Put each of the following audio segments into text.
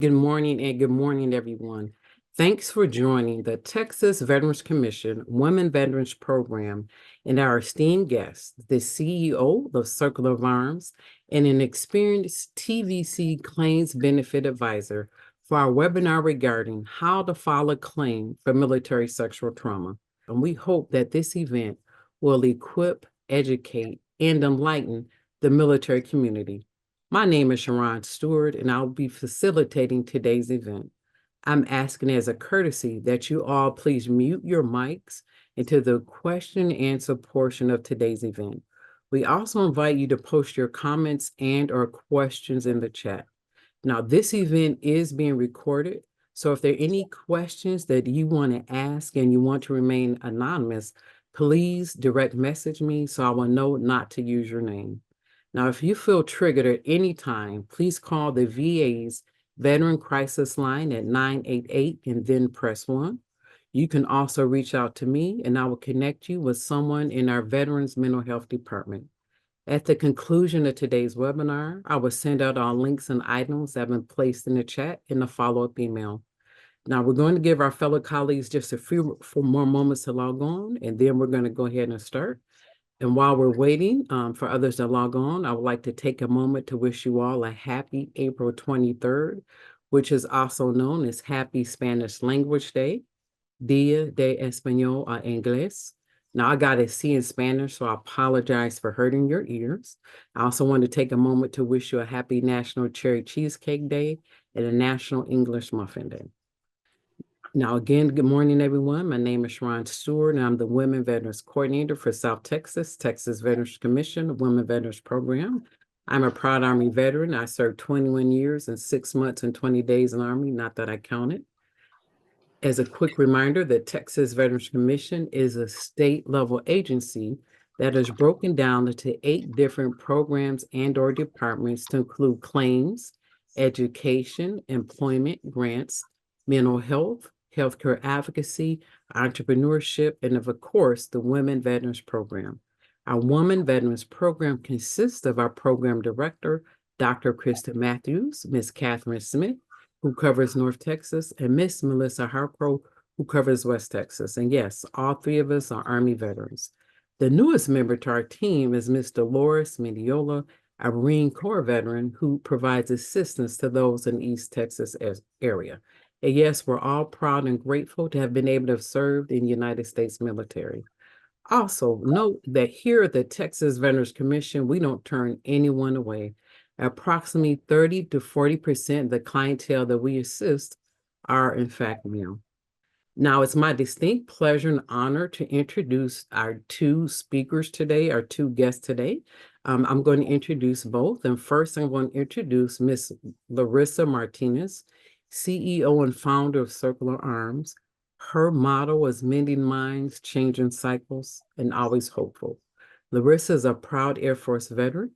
Good morning and good morning, everyone. Thanks for joining the Texas Veterans Commission Women Veterans Program and our esteemed guest, the CEO of Circle of Arms and an experienced TVC claims benefit advisor for our webinar regarding how to file a claim for military sexual trauma. And we hope that this event will equip, educate, and enlighten the military community. My name is Sharon Stewart, and I'll be facilitating today's event. I'm asking as a courtesy that you all please mute your mics into the question and answer portion of today's event. We also invite you to post your comments and or questions in the chat. Now, this event is being recorded, so if there are any questions that you want to ask and you want to remain anonymous, please direct message me so I will know not to use your name. Now, if you feel triggered at any time, please call the VA's Veteran Crisis Line at 988 and then press 1. You can also reach out to me and I will connect you with someone in our Veterans Mental Health Department. At the conclusion of today's webinar, I will send out all links and items that have been placed in the chat in a follow-up email. Now, we're going to give our fellow colleagues just a few more moments to log on, and then we're going to go ahead and start. And while we're waiting for others to log on, I would like to take a moment to wish you all a happy April 23rd, which is also known as Happy Spanish Language Day, Dia de Español a Inglés. Now, I got a C in Spanish, so I apologize for hurting your ears. I also want to take a moment to wish you a happy National Cherry Cheesecake Day and a National English Muffin Day. Now, again, good morning, everyone. My name is Sharon Stewart, and I'm the Women Veterans Coordinator for South Texas, Texas Veterans Commission Women Veterans Program. I'm a proud Army veteran. I served 21 years and 6 months and 20 days in the Army, not that I counted. As a quick reminder, the Texas Veterans Commission is a state-level agency that is broken down into 8 different programs and or departments to include claims, education, employment, grants, mental health, healthcare advocacy, entrepreneurship, and of course, the Women Veterans Program. Our Women Veterans Program consists of our program director, Dr. Krista Matthews, Ms. Catherine Smith, who covers North Texas, and Miss Melissa Harpro, who covers West Texas. And yes, all 3 of us are Army veterans. The newest member to our team is Ms. Dolores Mendiola, a Marine Corps veteran who provides assistance to those in the East Texas area. And yes, we're all proud and grateful to have been able to have served in the United States military. Also, note that here at the Texas Veterans Commission, we don't turn anyone away. Approximately 30 to 40% of the clientele that we assist are, in fact, male. Now, it's my distinct pleasure and honor to introduce our 2 speakers today, our 2 guests today. I'm going to introduce both. And first, I'm going to introduce Ms. Larissa Martinez, CEO and founder of Circle of Arms. Her motto is mending minds, changing cycles, and always hopeful. Larissa is a proud Air Force veteran.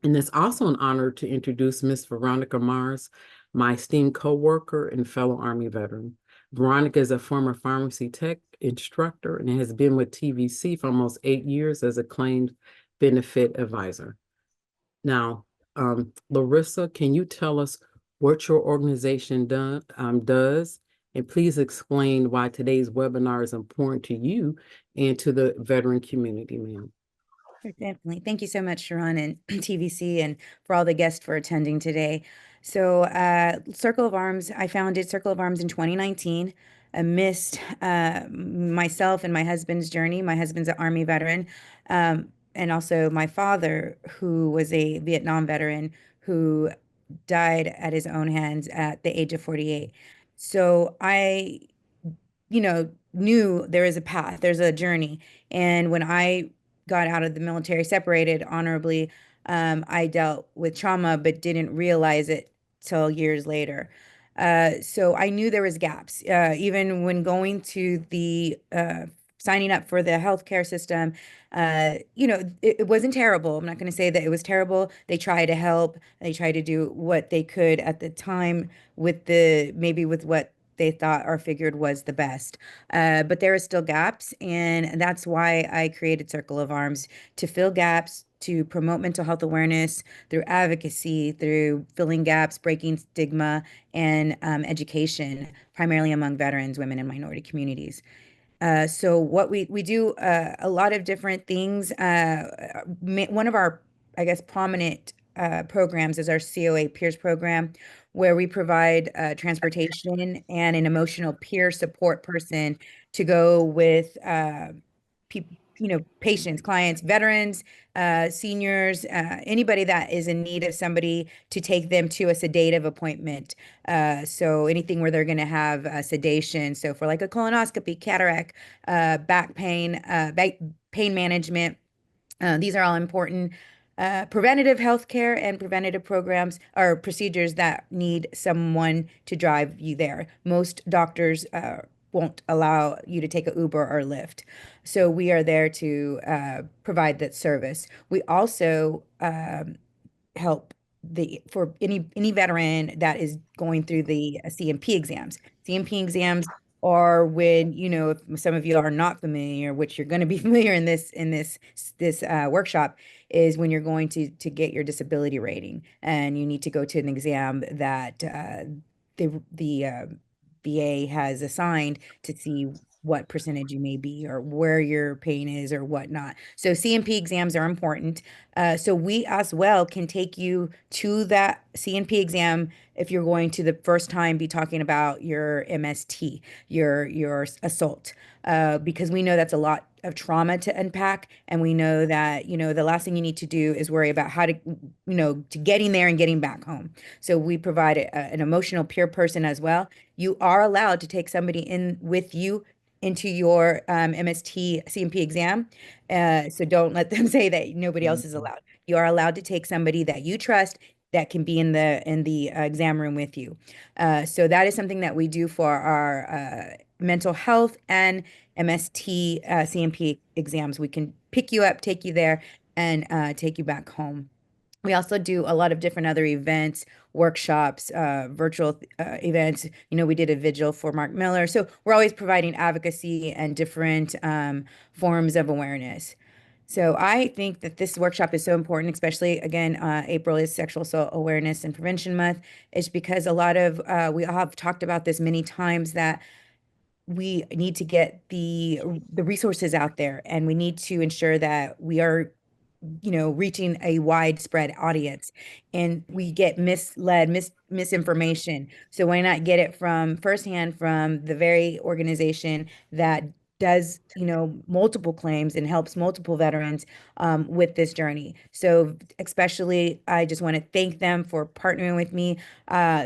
And it's also an honor to introduce Miss Veronica Mars, my esteemed coworker and fellow Army veteran. Veronica is a former pharmacy tech instructor and has been with TVC for almost 8 years as a claimed benefit advisor. Now, Larissa, can you tell us what your organization does? And please explain why today's webinar is important to you and to the veteran community, ma'am. Sure, definitely. Thank you so much, Sharon and TVC, and for all the guests for attending today. So Circle of Arms, I founded Circle of Arms in 2019 amidst myself and my husband's journey. My husband's an Army veteran, and also my father, who was a Vietnam veteran who died at his own hands at the age of 48. So I knew there is a path, there's a journey. And when I got out of the military, separated honorably, I dealt with trauma, but didn't realize it till years later. So I knew there was gaps, even when going to the signing up for the healthcare system. It wasn't terrible. I'm not going to say that it was terrible. They tried to help. They tried to do what they could at the time with maybe with what they thought or figured was the best. But there are still gaps, and that's why I created Circle of Arms to fill gaps, to promote mental health awareness through advocacy, through filling gaps, breaking stigma, and education, primarily among veterans, women, and minority communities. So what we do a lot of different things. One of our, I guess, prominent programs is our COA Peers program, where we provide transportation and an emotional peer support person to go with pe patients, clients, veterans, seniors, anybody that is in need of somebody to take them to a sedative appointment. So anything where they're going to have sedation. So for like a colonoscopy, cataract, back pain management, these are all important preventative healthcare and preventative programs or procedures that need someone to drive you there. Most doctors won't allow you to take a Uber or Lyft. So we are there to provide that service. We also help the for any veteran that is going through the CMP exams. CMP exams are when, if some of you are not familiar, which you're going to be familiar in this workshop, is when you're going to get your disability rating, and you need to go to an exam that the VA has assigned to see what percentage you may be or where your pain is or whatnot. So CMP exams are important. So we as well can take you to that CNP exam if you're going to the first time be talking about your MST, your assault, because we know that's a lot of trauma to unpack, and we know that the last thing you need to do is worry about how to to getting there and getting back home. So we provide an emotional peer person as well. You are allowed to take somebody in with you into your MST CMP exam. So don't let them say that nobody else is Mhm. allowed. You are allowed to take somebody that you trust that can be in the exam room with you. So that is something that we do for our mental health and MST CMP exams. We can pick you up, take you there, and take you back home. We also do a lot of different other events, workshops, virtual events. We did a vigil for Mark Miller. So we're always providing advocacy and different forms of awareness. So I think that this workshop is so important, especially again, April is Sexual Assault Awareness and Prevention Month. It's because a lot of, we all have talked about this many times, that we need to get the resources out there, and we need to ensure that we are reaching a widespread audience, and we get misled, misinformation. So why not get it from firsthand from the very organization that does, multiple claims and helps multiple veterans with this journey. So especially, I just want to thank them for partnering with me,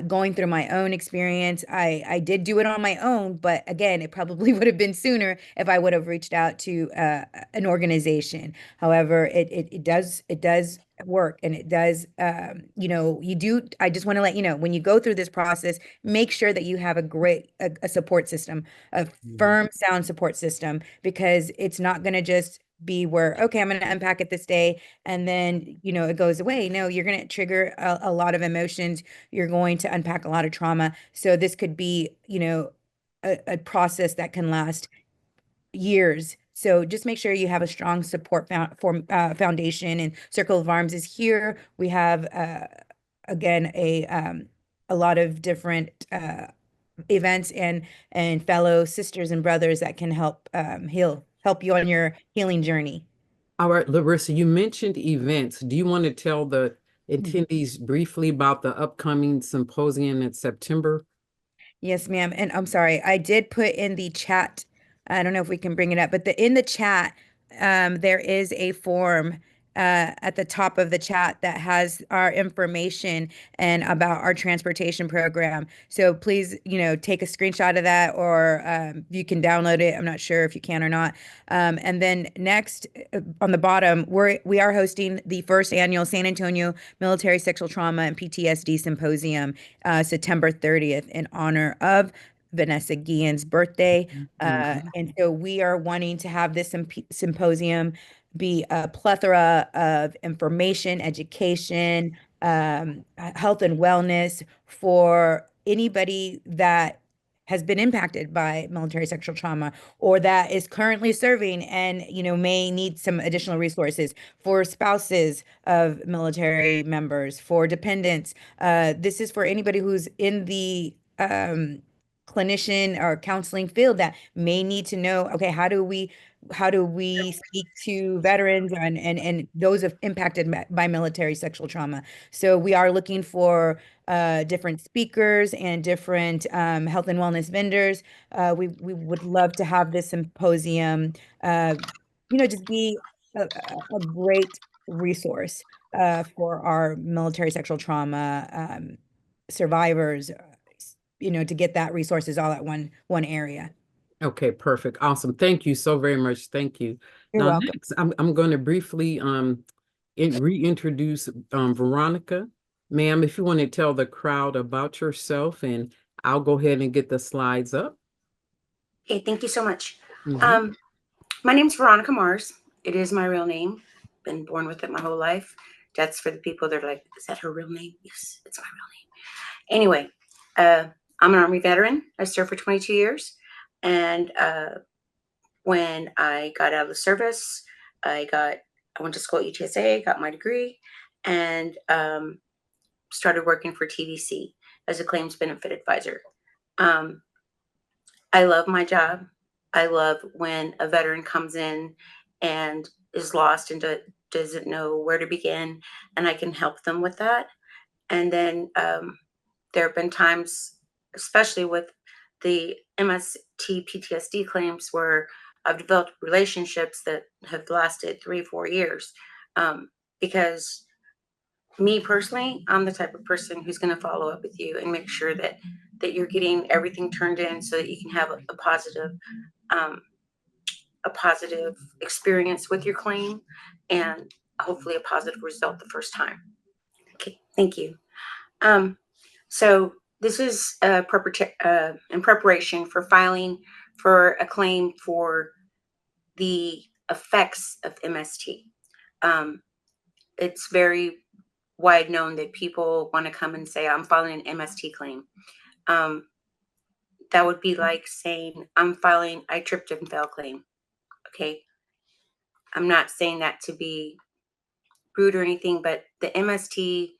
going through my own experience. I did do it on my own, but again, it probably would have been sooner if I would have reached out to an organization. However, it does work, and it does you do. I just want to let you know, when you go through this process, make sure that you have a support system, a Mhm. firm, sound support system, because it's not going to just be where, okay, I'm going to unpack it this day and then it goes away. No, you're going to trigger a lot of emotions. You're going to unpack a lot of trauma. So this could be a process that can last years. So just make sure you have a strong support foundation, and Circle of Arms is here. We have again a lot of different events and fellow sisters and brothers that can help you on your healing journey. All right, Larissa, you mentioned events. Do you want to tell the Hmm. attendees briefly about the upcoming symposium in September? Yes, ma'am. And I'm sorry, I did put in the chat. I don't know if we can bring it up, but in the chat, there is a form at the top of the chat that has our information and about our transportation program. So please, take a screenshot of that, or you can download it. I'm not sure if you can or not. And then next, on the bottom, we are hosting the first annual San Antonio Military Sexual Trauma and PTSD Symposium, September 30th, in honor of Vanessa Guillen's birthday. Mhm. And so we are wanting to have this symposium be a plethora of information, education, health and wellness for anybody that has been impacted by military sexual trauma, or that is currently serving and, may need some additional resources for spouses of military members, for dependents. This is for anybody who's in the clinician or counseling field that may need to know, okay, how do we speak to veterans and those impacted by military sexual trauma. So we are looking for different speakers and different health and wellness vendors. We would love to have this symposium, just be a great resource for our military sexual trauma survivors, to get that resources all at one area. Okay, perfect. Awesome. Thank you so very much. Thank you. You're Now, welcome. next, I'm going to briefly reintroduce Veronica. Ma'am, if you want to tell the crowd about yourself, and I'll go ahead and get the slides up. Okay, thank you so much. Mhm. My name's Veronica Mars. It is my real name. Been born with it my whole life. That's for the people that are like, is that her real name? Yes, it's my real name. Anyway, I'm an Army veteran. I served for 22 years. And when I got out of the service, I went to school at UTSA, got my degree, and started working for TVC as a claims benefit advisor. Um, I love my job. I love when a veteran comes in and is lost and doesn't know where to begin, and I can help them with that. And then there have been times, especially with the MST PTSD claims, where I've developed relationships that have lasted 3 or 4 years. Because me personally, I'm the type of person who's going to follow up with you and make sure that you're getting everything turned in so that you can have um, a positive experience with your claim and hopefully a positive result the first time. Okay, thank you. Um, so this is in preparation for filing for a claim for the effects of MST. It's very wide known that people want to come and say, I'm filing an MST claim. That would be like saying, I'm filing, I tripped and fell claim. Okay. I'm not saying that to be rude or anything, but the MST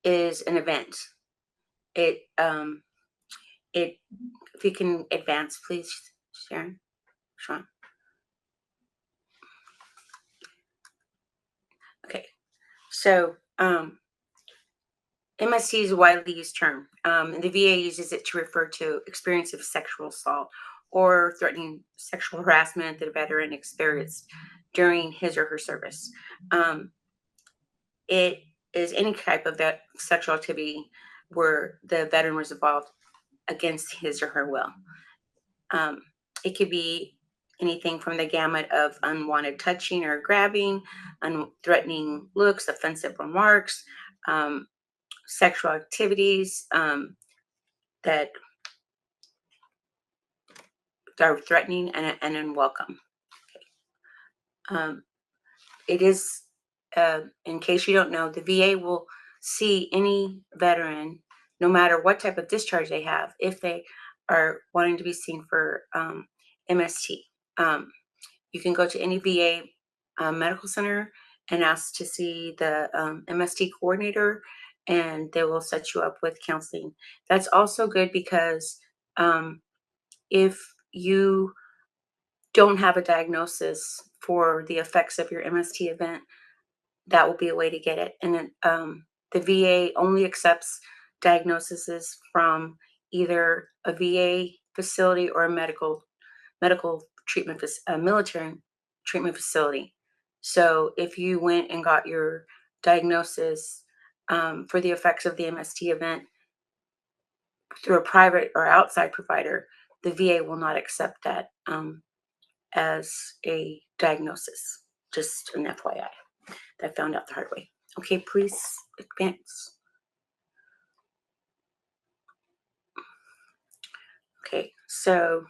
is an event. It, if you can advance, please, Sharon, Sean. Okay. So, MST is a widely used term, and the VA uses it to refer to experience of sexual assault or threatening sexual harassment that a veteran experienced during his or her service. It is any type of that sexual activity where the veteran was involved against his or her will. It could be anything from the gamut of unwanted touching or grabbing, threatening looks, offensive remarks, sexual activities that are threatening and unwelcome. It is, in case you don't know, the VA will see any veteran, no matter what type of discharge they have, if they are wanting to be seen for MST. You can go to any VA medical center and ask to see the MST coordinator, and they will set you up with counseling. That's also good because if you don't have a diagnosis for the effects of your MST event, that will be a way to get it. And then, the VA only accepts diagnoses from either a VA facility or a medical treatment, a military treatment facility. So if you went and got your diagnosis for the effects of the MST event through a private or outside provider, the VA will not accept that as a diagnosis. Just an FYI. That I found out the hard way. Okay, please advance. Okay, so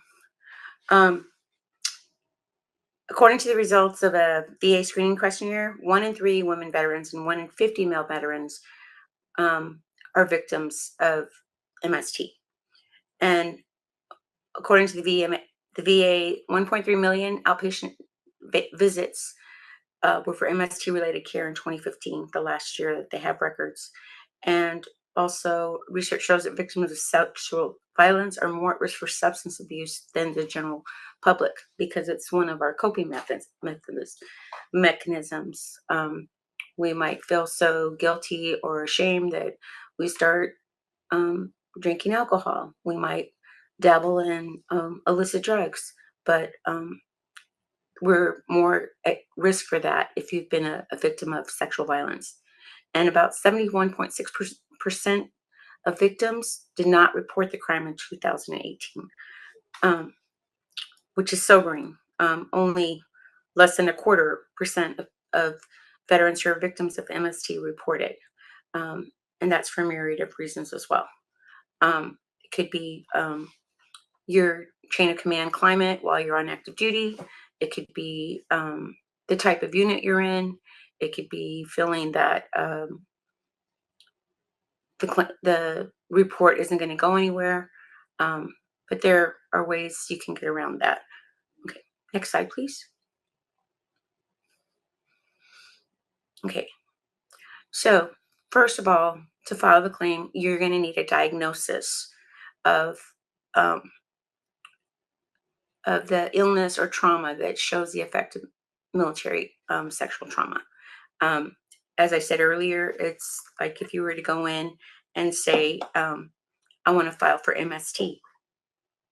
according to the results of a VA screening questionnaire, 1 in 3 women veterans and 1 in 50 male veterans are victims of MST. And according to the VA, 1.3 million outpatient visits were for MST related care in 2015, the last year that they have records. And also, research shows that victims of sexual violence are more at risk for substance abuse than the general public because it's one of our coping mechanisms. We might feel so guilty or ashamed that we start drinking alcohol. We might dabble in illicit drugs, but we're more at risk for that if you've been a victim of sexual violence. And about 71.6% of victims did not report the crime in 2018, which is sobering. Only less than 25% of veterans who are victims of MST reported. And that's for a myriad of reasons as well. It could be your chain of command climate while you're on active duty. It could be the type of unit you're in. It could be feeling that the report isn't going to go anywhere. But there are ways you can get around that. Okay, next slide, please. Okay, so first of all, to file the claim, you're going to need a diagnosis of the illness or trauma that shows the effect of military sexual trauma. As I said earlier, it's like if you were to go in and say, I want to file for MST,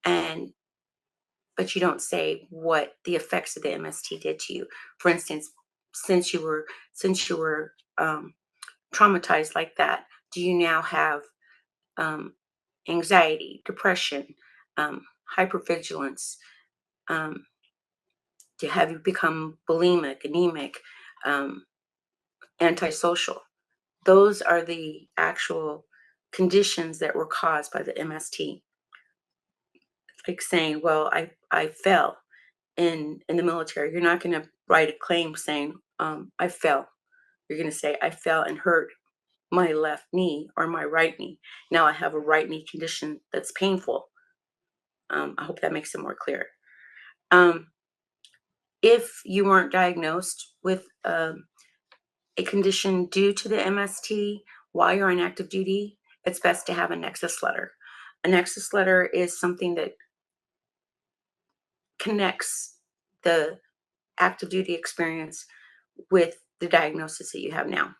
but you don't say what the effects of the MST did to you. For instance, since you were traumatized like that, do you now have anxiety, depression, hypervigilance? Have you become bulimic, anemic, antisocial? Those are the actual conditions that were caused by the MST. Like saying, well, I fell in the military. You're not going to write a claim saying, I fell. You're going to say, I fell and hurt my left knee or my right knee. Now I have a right knee condition that's painful. I hope that makes it more clear. If you weren't diagnosed with a condition due to the MST while you're on active duty, it's best to have a nexus letter. A nexus letter is something that connects the active duty experience with the diagnosis that you have now.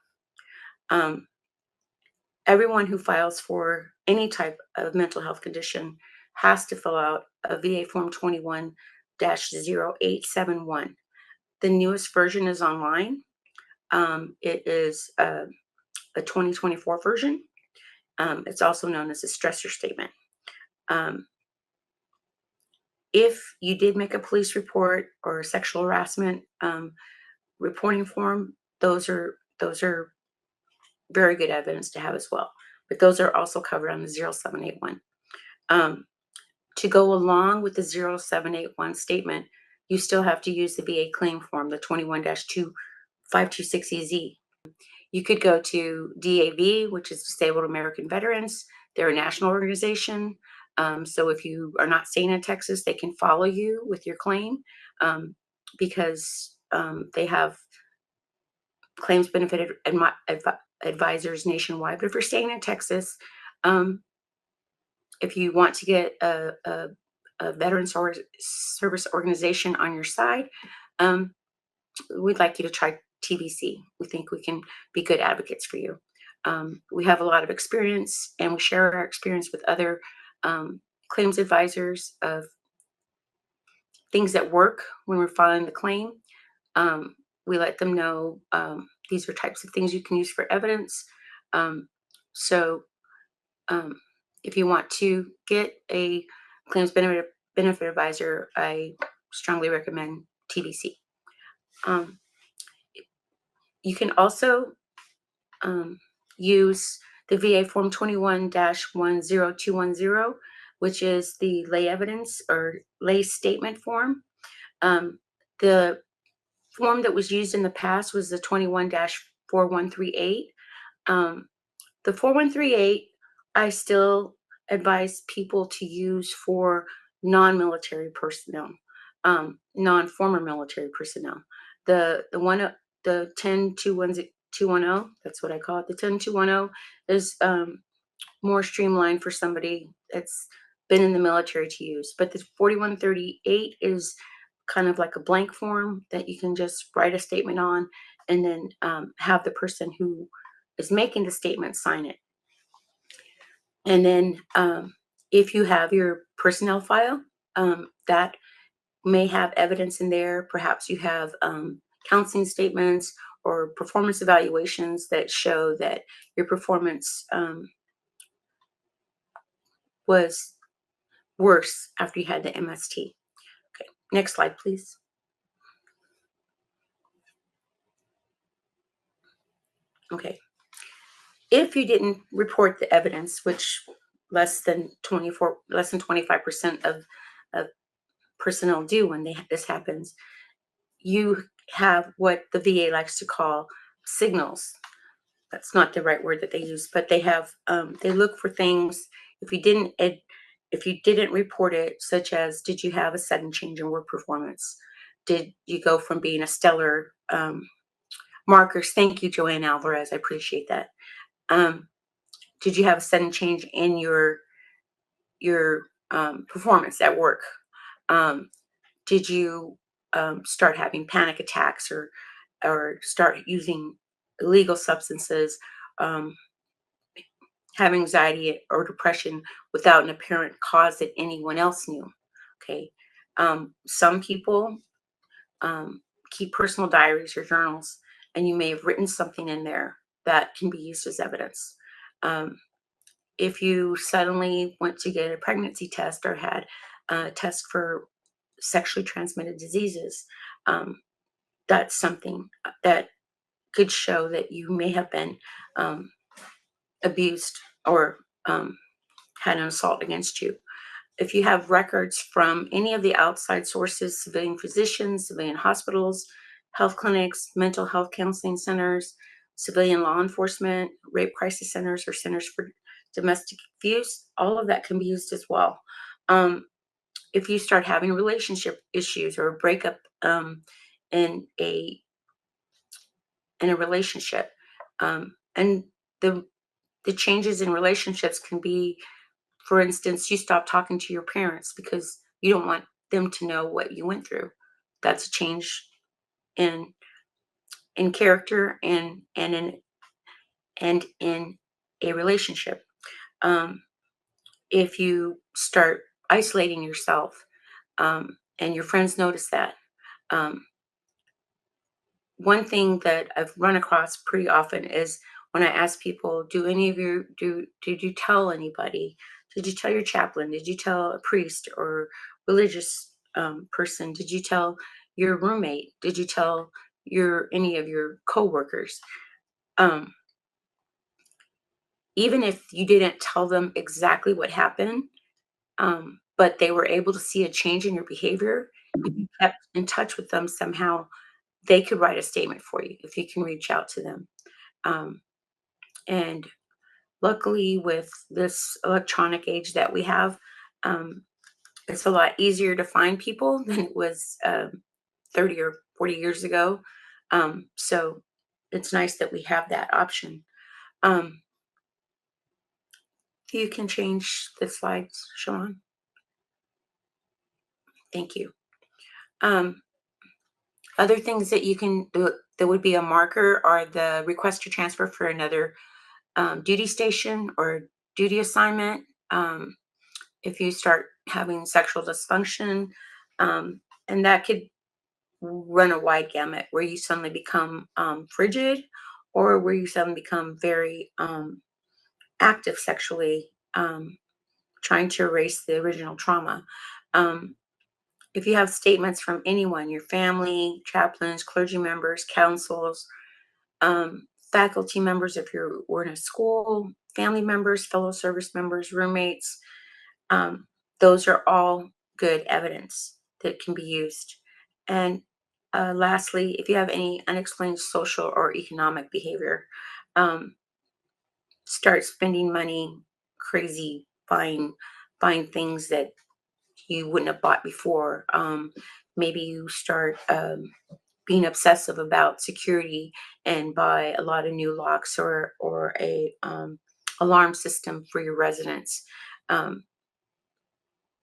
Everyone who files for any type of mental health condition has to fill out a VA Form 21-0871. The newest version is online. It is a 2024 version. It's also known as a stressor statement. If you did make a police report or a sexual harassment reporting form, those are very good evidence to have as well. But those are also covered on the 0781. To go along with the 0781 statement, you still have to use the VA claim form, the 21-2526EZ. You could go to DAV, which is Disabled American Veterans. They're a national organization. So if you are not staying in Texas, they can follow you with your claim because they have claims benefit advisors nationwide. But if you're staying in Texas, if you want to get a veteran service organization on your side, we'd like you to try TVC. We think we can be good advocates for you. We have a lot of experience, and we share our experience with other claims advisors of things that work when we're filing the claim. We let them know these are types of things you can use for evidence. So if you want to get a claims benefit advisor, I strongly recommend TVC. You can also use the VA Form 21-10210, which is the lay evidence or lay statement form. The form that was used in the past was the 21-4138. The 4138, I still advise people to use for non-military personnel, non-former military personnel. The 10-210, that's what I call it. The 10-210 is more streamlined for somebody that's been in the military to use. But the 4138 is kind of like a blank form that you can just write a statement on, and then have the person who is making the statement sign it. And then if you have your personnel file, that may have evidence in there. Perhaps you have counseling statements or performance evaluations that show that your performance was worse after you had the MST. Okay, next slide, please. Okay, if you didn't report the evidence, which less than 25% of personnel do when this happens, you have what the VA likes to call signals. That's not the right word that they use, but they have they look for things. If you didn't report it, such as, did you have a sudden change in work performance? Did you go from being a stellar markers? Thank you, Joanne Alvarez. I appreciate that. Did you have a sudden change in your performance at work? Did you start having panic attacks, or start using illegal substances, have anxiety or depression without an apparent cause that anyone else knew? Okay. Some people keep personal diaries or journals, and you may have written something in there that can be used as evidence. If you suddenly went to get a pregnancy test or had a test for sexually transmitted diseases, that's something that could show that you may have been abused, or had an assault against you. If you have records from any of the outside sources, civilian physicians, civilian hospitals, health clinics, mental health counseling centers, civilian law enforcement, rape crisis centers, or centers for domestic abuse, all of that can be used as well. If you start having relationship issues or a breakup in a relationship, and the changes in relationships can be, for instance, you stop talking to your parents because you don't want them to know what you went through. That's a change in character, and in a relationship. If you start isolating yourself, and your friends notice that, um, one thing that I've run across pretty often is when I ask people, do any of you did you tell anybody? Did you tell your chaplain? Did you tell a priest or religious person? Did you tell your roommate? Did you tell any of your coworkers? Um, Even if you didn't tell them exactly what happened, but they were able to see a change in your behavior, if you kept in touch with them somehow, they could write a statement for you if you can reach out to them. Um, and luckily, with this electronic age that we have, um, it's a lot easier to find people than it was 30 or 40 years ago. So it's nice that we have that option. Um, you can change the slides, Sean. Thank you. Um, Other things that you can do that would be a marker are the request to transfer for another duty station or duty assignment. If you start having sexual dysfunction, and that could run a wide gamut, where you suddenly become frigid, or where you suddenly become very active sexually, trying to erase the original trauma. Um, if you have statements from anyone, your family, chaplains, clergy members, councils, faculty members, if you're were in a school, family members, fellow service members, roommates, um, those are all good evidence that can be used. And lastly, if you have any unexplained social or economic behavior, um, start spending money crazy, buying things that you wouldn't have bought before. Maybe you start being obsessive about security and buy a lot of new locks or a alarm system for your residence. Um,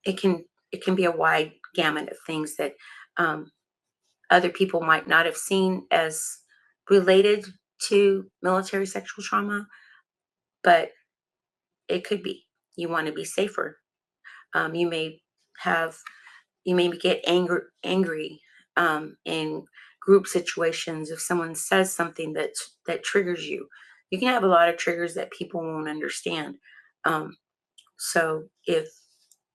it can be a wide gamut of things that um, other people might not have seen as related to military sexual trauma, but it could be. You want to be safer. You may have you may get angry in group situations if someone says something that triggers you. You can have a lot of triggers that people won't understand. Um, so if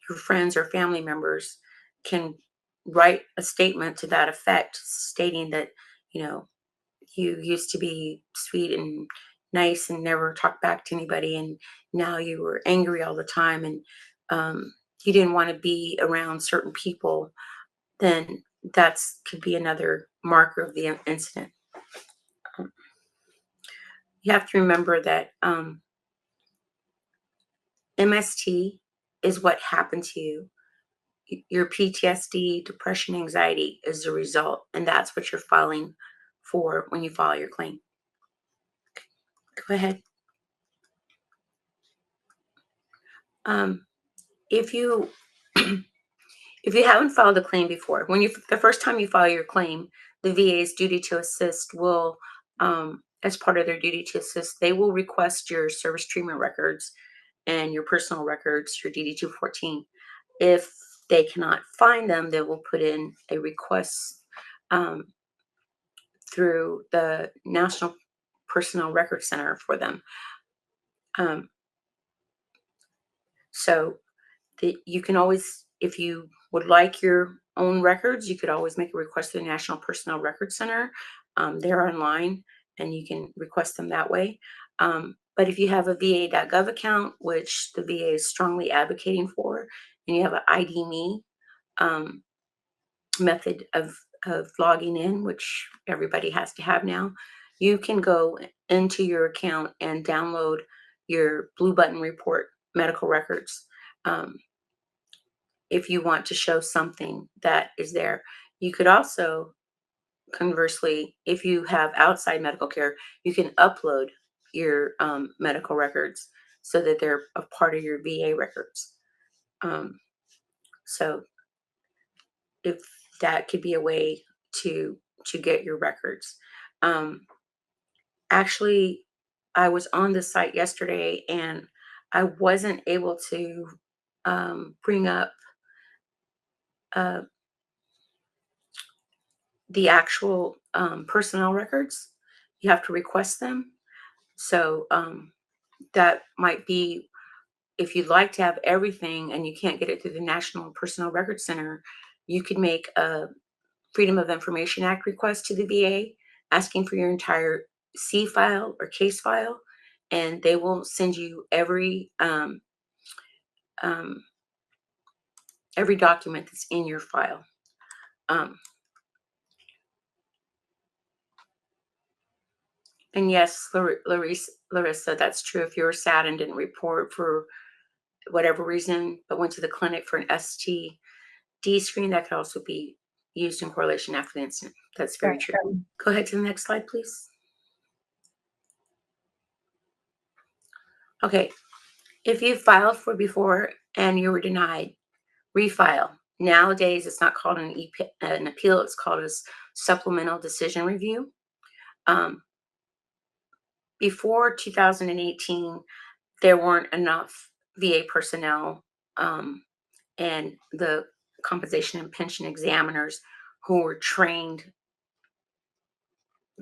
your friends or family members can write a statement to that effect, stating that, you know, you used to be sweet and nice and never talk back to anybody, and now you were angry all the time, and you didn't want to be around certain people, then that's could be another marker of the incident. Um, you have to remember that MST is what happened to you. Your PTSD, depression, anxiety is the result, and that's what you're filing for when you file your claim. Go ahead. Um, if you if you haven't filed a claim before, when you the first time you file your claim, the VA's duty to assist will, as part of their duty to assist, they will request your service treatment records and your personal records, your DD 214. If they cannot find them, they will put in a request um, through the National Personnel Record Center for them. Um, so you can always, if you would like your own records, you could always make a request to the National Personnel Record Center. They're online and you can request them that way. But if you have a va.gov account, which the VA is strongly advocating for, and you have an ID Me um, method of logging in, which everybody has to have now, you can go into your account and download your Blue Button Report medical records. If you want to show something that is there. You could also, conversely, if you have outside medical care, you can upload your medical records so that they're a part of your VA records. Um, so if that could be a way to get your records. Um, Actually, I was on the site yesterday and I wasn't able to bring up uh, the actual personnel records. You have to request them. So that might be, if you'd like to have everything and you can't get it through the National Personnel Record Center, you could make a Freedom of Information Act request to the VA asking for your entire C file or case file, and they will send you um, every document that's in your file. Um, and yes, Larissa, that's true. If you were sad and didn't report for whatever reason, but went to the clinic for an STD screen, that could also be used in correlation after the incident. That's very true. Go ahead to the next slide, please. Okay, if you filed for before and you were denied, refile. Nowadays, it's not called an appeal, it's called a supplemental decision review. Before 2018, there weren't enough VA personnel and the compensation and pension examiners who were trained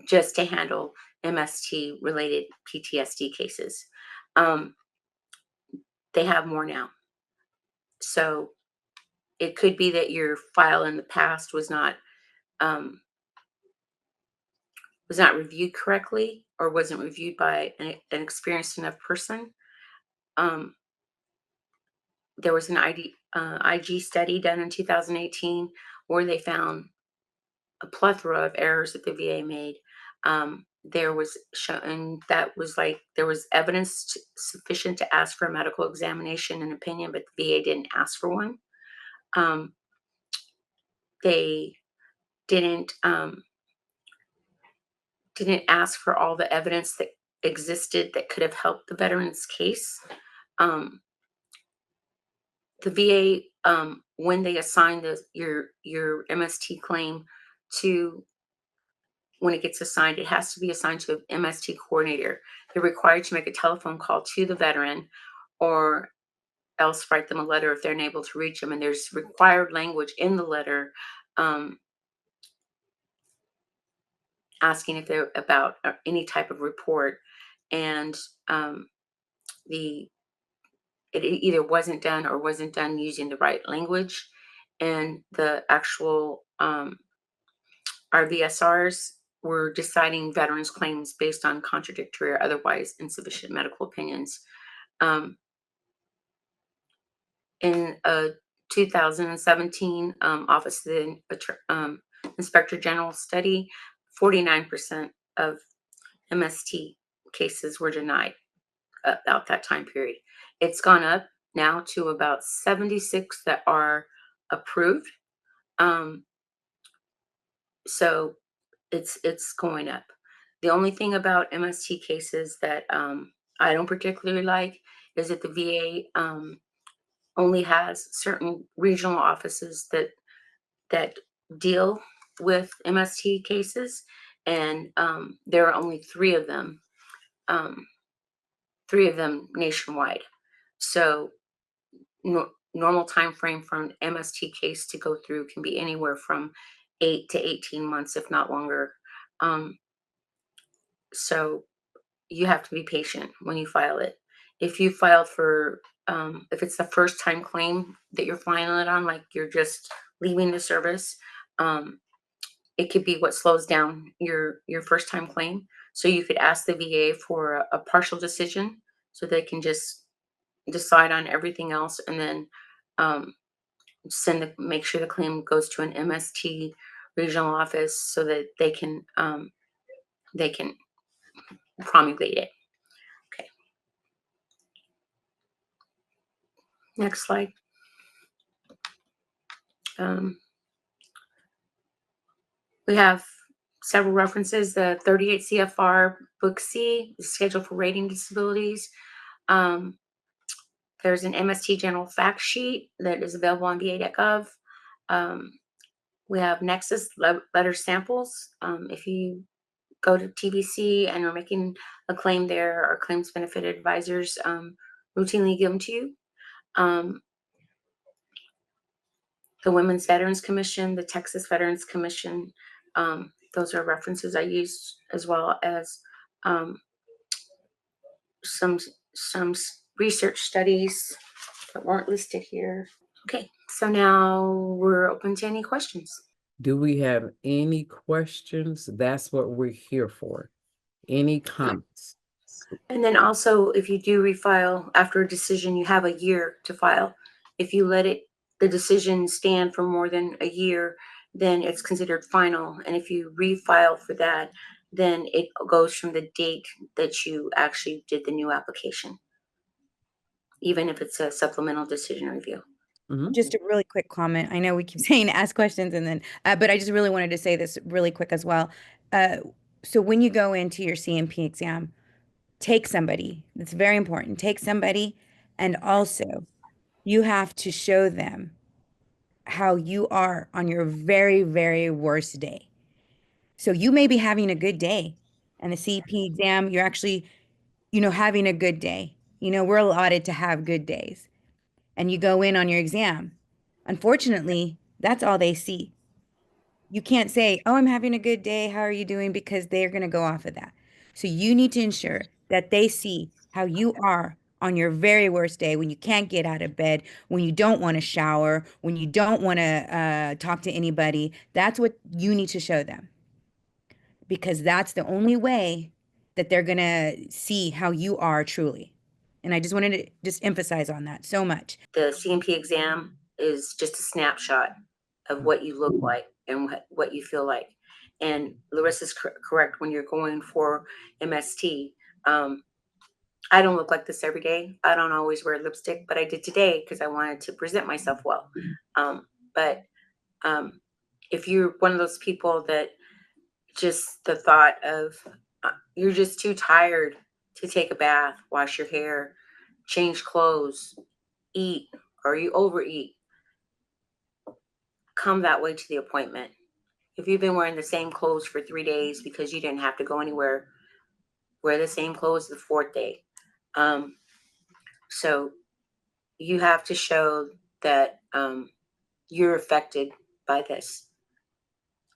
just to handle MST related PTSD cases. Um, they have more now. So it could be that your file in the past um, was not reviewed correctly or wasn't reviewed by an experienced enough person. Um, there was an IG study done in 2018 where they found a plethora of errors that the VA made. There was shown that was like there was evidence sufficient to ask for a medical examination and opinion, but the VA didn't ask for one. They didn't ask for all the evidence that existed that could have helped the veteran's case. The VA, when they assign your MST claim to, when it gets assigned, it has to be assigned to an MST coordinator. They're required to make a telephone call to the veteran, or else write them a letter if they're unable to reach them. And there's required language in the letter, asking if they're about any type of report. And the it either wasn't done or wasn't done using the right language. And the actual RVSRs were deciding veterans' claims based on contradictory or otherwise insufficient medical opinions. In a 2017 Office of the Inspector General study, 49% of MST cases were denied about that time period. It's gone up now to about 76 that are approved. So it's going up. The only thing about MST cases that I don't particularly like is that the VA only has certain regional offices that deal with MST cases, and there are only three of them nationwide. So normal time frame for an MST case to go through can be anywhere from 8 to 18 months, if not longer. So you have to be patient when you file it. If you filed for, if it's the first time claim that you're filing it on, like you're just leaving the service, it could be what slows down your first time claim. So you could ask the VA for a partial decision so they can just decide on everything else, and then make sure the claim goes to an MST regional office so that they can promulgate it. Okay. Next slide. We have several references. The 38 CFR Book C, the Schedule for Rating Disabilities. There's an MST General Fact Sheet that is available on va.gov. We have Nexus letter samples. If you go to TBC and you're making a claim there, our claims benefit advisors routinely give them to you. The Women's Veterans Commission, the Texas Veterans Commission, those are references I used, as well as some research studies that weren't listed here. Okay, so now we're open to any questions. Do we have any questions? That's what we're here for. Any comments? And then also, if you do refile after a decision, you have a year to file. If you let the decision stand for more than a year, then it's considered final. And if you refile for that, then it goes from the date that you actually did the new application, even if it's a supplemental decision review. Just a really quick comment. I know we keep saying ask questions and then, but I just really wanted to say this really quick as well. So when you go into your CMP exam, take somebody. It's very important. Take somebody, and also you have to show them how you are on your very, very worst day. So you may be having a good day, and the CP exam, you're actually, having a good day. We're allotted to have good days, and you go in on your exam. Unfortunately, that's all they see. You can't say, "Oh, I'm having a good day. How are you doing?" because they're going to go off of that. So you need to ensure that they see how you are on your very worst day, when you can't get out of bed, when you don't want to shower, when you don't want to talk to anybody. That's what you need to show them, because that's the only way that they're going to see how you are truly. And I just wanted to just emphasize on that so much. The CMP exam is just a snapshot of what you look like and what you feel like. And Larissa's correct. When you're going for MST, I don't look like this every day. I don't always wear lipstick, but I did today because I wanted to present myself well. But um, if you're one of those people that just the thought of you're just too tired to take a bath, wash your hair, change clothes, eat, or you overeat, come that way to the appointment. If you've been wearing the same clothes for 3 days because you didn't have to go anywhere, wear the same clothes the fourth day. Um, so you have to show that you're affected by this.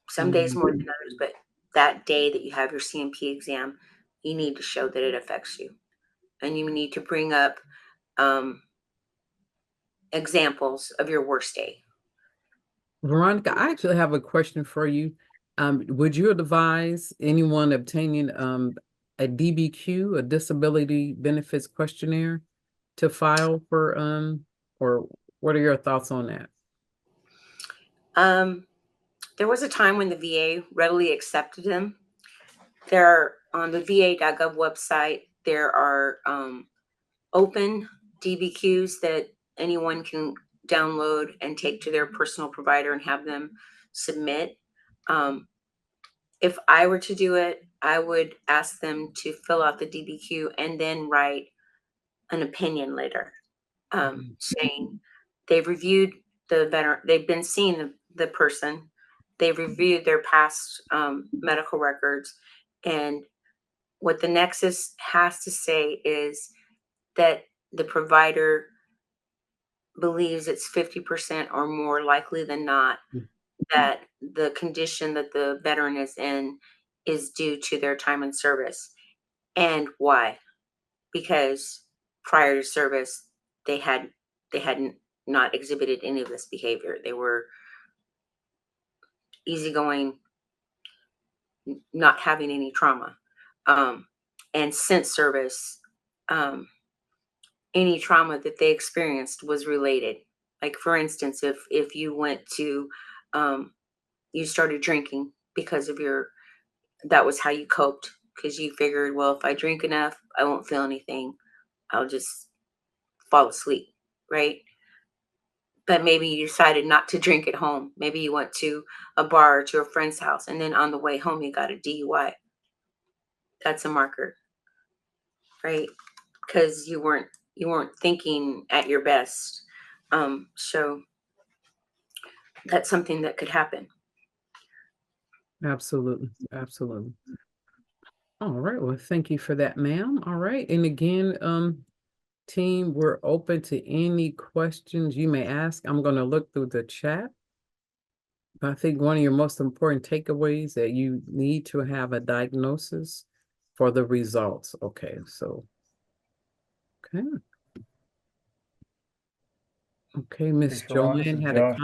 Some days more than others, but that day that you have your CMP exam, you need to show that it affects you. And you need to bring up um, examples of your worst day. Veronica, I actually have a question for you. Would you advise anyone obtaining a DBQ, a disability benefits questionnaire, to file for or what are your thoughts on that? There was a time when the VA readily accepted them. There on the va.gov website, there are open DBQs that anyone can download and take to their personal provider and have them submit. Um, if I were to do it, I would ask them to fill out the DBQ and then write an opinion letter saying they've reviewed the veteran, they've been seeing the person, they've reviewed their past medical records, and what the nexus has to say is that the provider believes it's 50% or more likely than not that the condition that the veteran is in is due to their time in service. And why? Because prior to service, they hadn't not exhibited any of this behavior. They were easygoing, not having any trauma. Um, and since service, um, any trauma that they experienced was related. Like for instance, if you went to you started drinking because of your that was how you coped because you figured, well, if I drink enough, I won't feel anything. I'll just fall asleep, right? But maybe you decided not to drink at home. Maybe you went to a bar or to a friend's house, and then on the way home you got a DUI. That's a marker, right? Because you weren't thinking at your best. So that's something that could happen. Absolutely, absolutely. All right, well, thank you for that, ma'am. All right, and again, team, we're open to any questions you may ask. I'm going to look through the chat. I think one of your most important takeaways that you need to have a diagnosis for the results. Okay, so, okay. Okay, Miss Mr. Ron, this Joanne is had a Josh.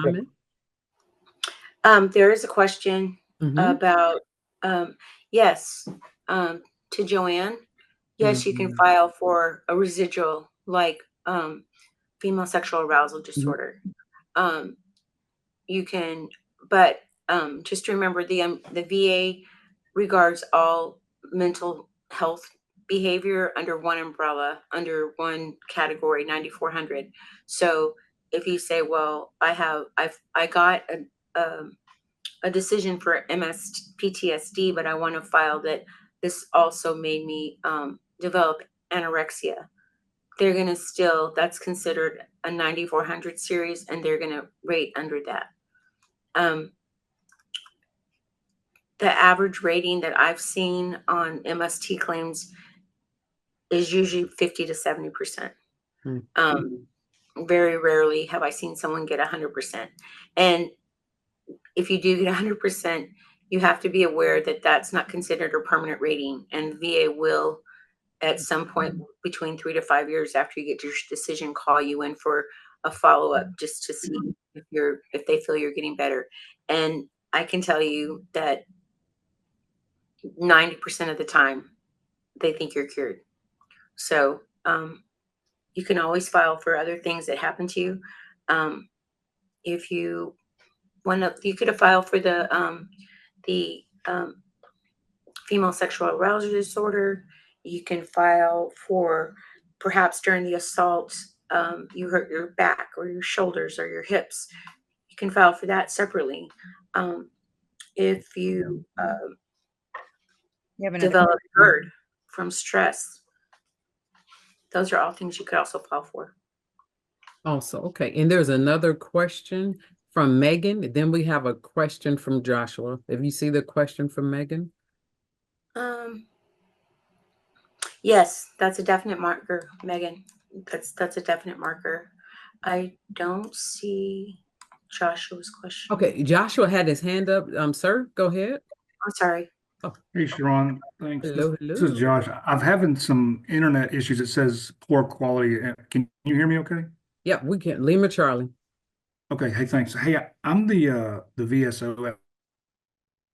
comment. There is a question Mm-hmm. about yes, to Joanne. Yes, you can file for a residual like female sexual arousal disorder. Um, you can, but just remember the VA regards all mental health behavior under one umbrella, under one category, 9400. So if you say, well, I got a decision for MS PTSD, but I want to file that this also made me develop anorexia. They're going to still, that's considered a 9400 series, and they're going to rate under that. The average rating that I've seen on MST claims is usually 50 to 70%. Very rarely have I seen someone get 100%. And if you do get 100%, you have to be aware that that's not considered a permanent rating, and VA will at some point between 3 to 5 years after you get your decision call you in for a follow-up just to see if they feel you're getting better. And I can tell you that 90% of the time they think you're cured. So you can always file for other things that happen to you. If you want to, you could have filed for the female sexual arousal disorder. You can file for perhaps during the assault, you hurt your back or your shoulders or your hips. You can file for that separately. If you You have another. develop GERD from stress, those are all things you could also file for. Also, okay. And there's another question from Megan. Then we have a question from Joshua. If you see the question from Megan. Yes, that's a definite marker, Megan. That's a definite marker. I don't see Joshua's question. Okay, Joshua had his hand up. Sir, go ahead. I'm sorry. Oh, Hey, Sharon, thanks. hello, This hello. is Josh. I'm having some internet issues. It says poor quality. Can you hear me okay? Yeah, we can. Lima Charlie. Okay, hey, thanks. Hey, I'm the VSO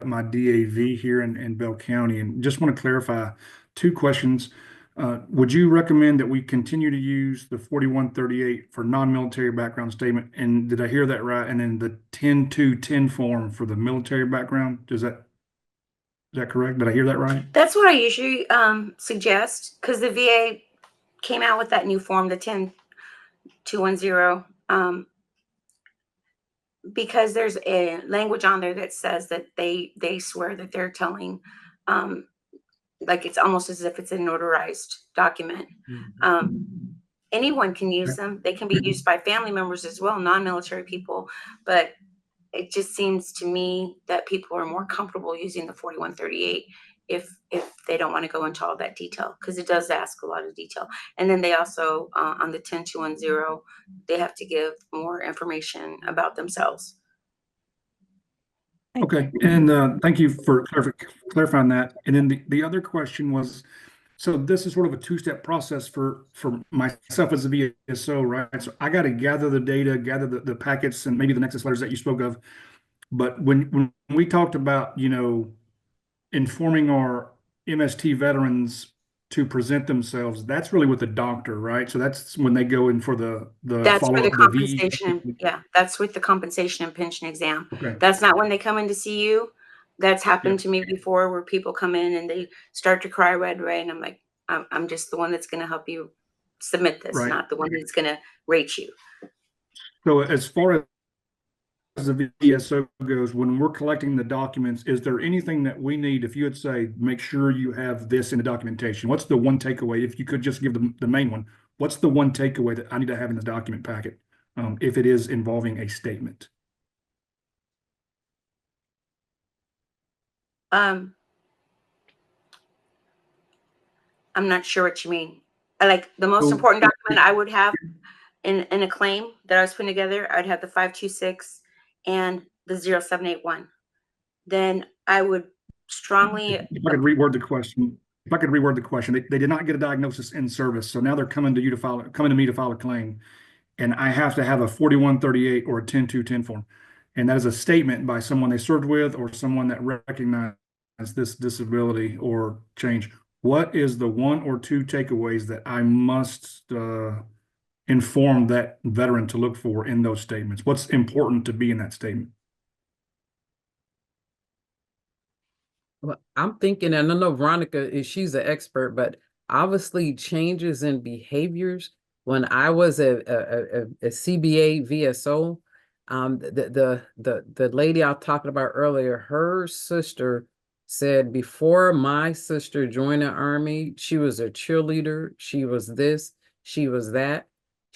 at my DAV here in Bell County, and just want to clarify two questions. Would you recommend that we continue to use the 4138 for non-military background statement? And did I hear that right? And then the 10210 form for the military background? Is that correct? Did I hear that right? That's what I usually suggest, because the VA came out with that new form, the 10210, because there's a language on there that says that they swear that they're telling, like it's almost as if it's a notarized document. Anyone can use them. They can be used by family members as well, non-military people, but it just seems to me that people are more comfortable using the 4138 if they don't want to go into all that detail, because it does ask a lot of detail. And then they also on the 10210, they have to give more information about themselves. Okay, and thank you for clarifying that. And then the other question was, so this is sort of a two-step process for myself as a VSO, right? So I got to gather the data, gather the packets, and maybe the Nexus letters that you spoke of. But when we talked about, informing our MST veterans to present themselves, that's really with the doctor, right? So that's when they go in for the That's for the follow-up, the VE. compensation. Yeah, that's with the compensation and pension exam. Okay, That's not when they come in to see you. That's yeah, happened to me before, where people come in and they start to cry right away, and I'm like, I'm just the one that's going to help you submit this, right. not the one that's going to rate you. So as far as the VSO goes, when we're collecting the documents, is there anything that we need? If you would say, make sure you have this in the documentation, what's the one takeaway? If you could just give the main one, what's the one takeaway that I need to have in the document packet, if it is involving a statement? I'm not sure what you mean. Like the most So, important document I would have in a claim that I was putting together, I'd have the 526 and the 0781. Then I would strongly, if I could reword the question, they did not get a diagnosis in service, so now they're coming to me to file a claim, and I have to have a 4138 or a 10210 form, and that is a statement by someone they served with or someone that recognized this disability or change. What is the one or two takeaways that I must inform that veteran to look for in those statements? What's important to be in that statement? Well, I'm thinking, and I know Veronica she's an expert, but obviously changes in behaviors. When I was a CBA VSO, the lady I was talking about earlier, her sister said before my sister joined the army, she was a cheerleader. She was this, she was that.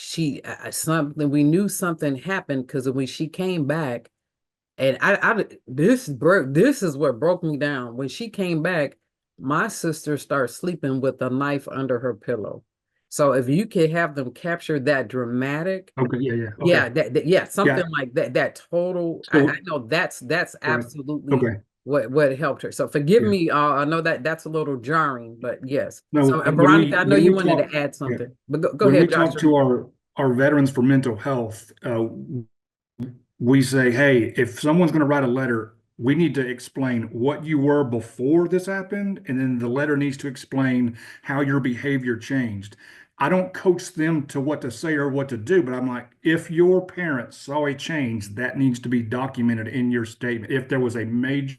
She something we knew something happened because when she came back. And this is what broke me down. When she came back, my sister started sleeping with a knife under her pillow. So if you could have them capture that dramatic, Okay, yeah, yeah, okay. yeah, something Yeah. like that, that total, So, I know that's right. absolutely Okay. what helped her. So forgive Yeah. me, I know that's a little jarring, but yes. No, So when Veronica, I know when you we wanted talk, to add yeah, something, but go when we ahead, talk Joshua. to our veterans for mental health, we say, hey, if someone's going to write a letter, we need to explain what you were before this happened, and then the letter needs to explain how your behavior changed. I don't coach them to what to say or what to do, but I'm like, if your parents saw a change, that needs to be documented in your statement. If there was a major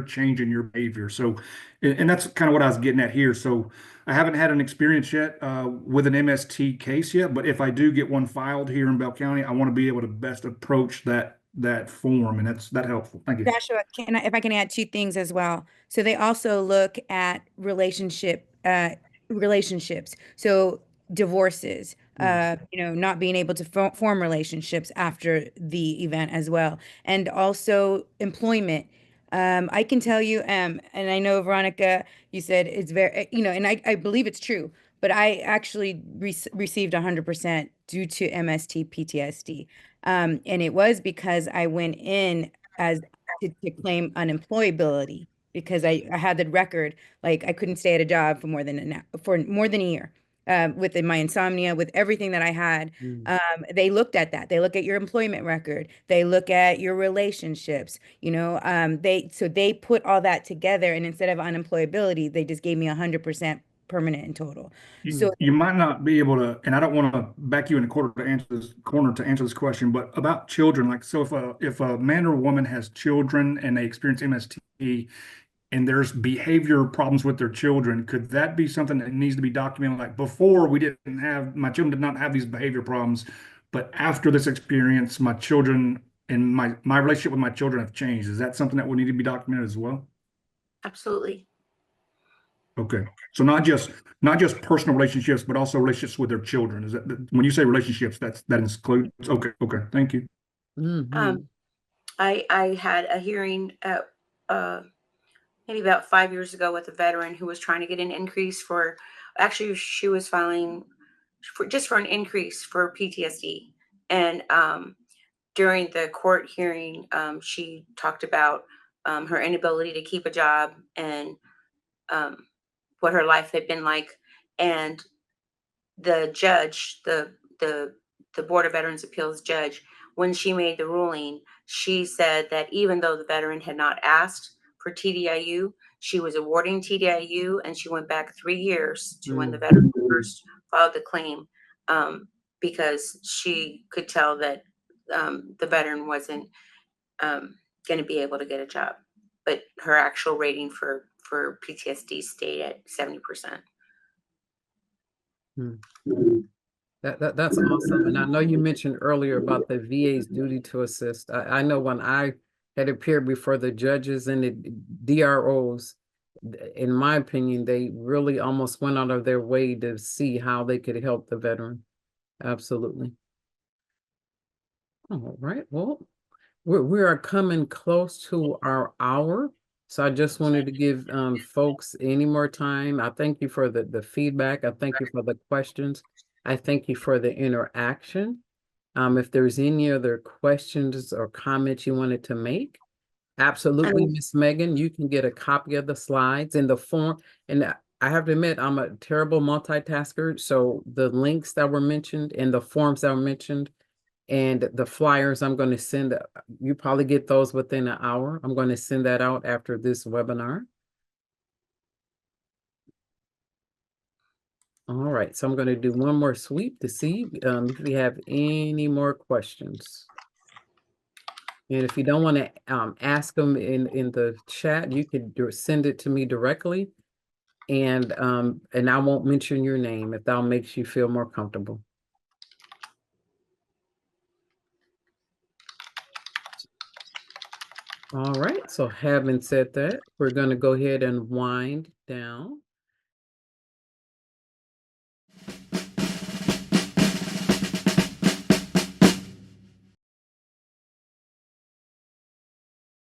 change in your behavior. So, and that's kind of what I was getting at here. So I haven't had an experience yet with an MST case yet, but if I do get one filed here in Bell County, I want to be able to best approach that form, and that helpful. Thank you. Joshua, if I can add two things as well. So they also look at relationships. So divorces, not being able to form relationships after the event as well, and also employment. I can tell you, and I know Veronica, you said it's very, and I believe it's true, but I actually received 100% due to MST PTSD. And it was because I went in as to claim unemployability because I had the record, like I couldn't stay at a job for more than a year. With my insomnia, with everything that I had, they looked at that. They look at your employment record. They look at your relationships. They put all that together, and instead of unemployability, they just gave me 100% permanent and total. So You might not be able to, and I don't want to back you in a corner to answer this question, but about children, like so if a man or a woman has children and they experience MST and there's behavior problems with their children, could that be something that needs to be documented? Like before, my children did not have these behavior problems, but after this experience, my children and my relationship with my children have changed. Is that something that would need to be documented as well? Absolutely. Okay. So not just personal relationships, but also relationships with their children. Is that when you say relationships, that includes? Okay. Okay. Thank you. Um, I had a hearing maybe about 5 years ago with a veteran who was trying to get an increase for, actually she was filing for an increase for PTSD. And during the court hearing, she talked about her inability to keep a job and um, what her life had been like. And the judge, the Board of Veterans Appeals judge, when she made the ruling, she said that even though the veteran had not asked for TDIU, she was awarding TDIU, and she went back 3 years to when the veteran first filed the claim, because she could tell that the veteran wasn't going to be able to get a job, but her actual rating for PTSD stayed at 70%. That's awesome. And I know you mentioned earlier about the VA's duty to assist. I know when I had appeared before the judges and the DROs, in my opinion, they really almost went out of their way to see how they could help the veteran. Absolutely. All right. Well, we are coming close to our hour. So I just wanted to give folks any more time. I thank you for the feedback. I thank you for the questions. I thank you for the interaction. If there's any other questions or comments you wanted to make, absolutely, Miss Megan, you can get a copy of the slides in the form. And I have to admit, I'm a terrible multitasker. So the links that were mentioned and the forms that were mentioned and the flyers, I'm going to send, you probably get those within an hour. I'm going to send that out after this webinar. All right, so I'm going to do one more sweep to see if we have any more questions. And if you don't want to ask them in the chat, you could send it to me directly, and I won't mention your name if that makes you feel more comfortable. All right, so having said that, we're going to go ahead and wind down.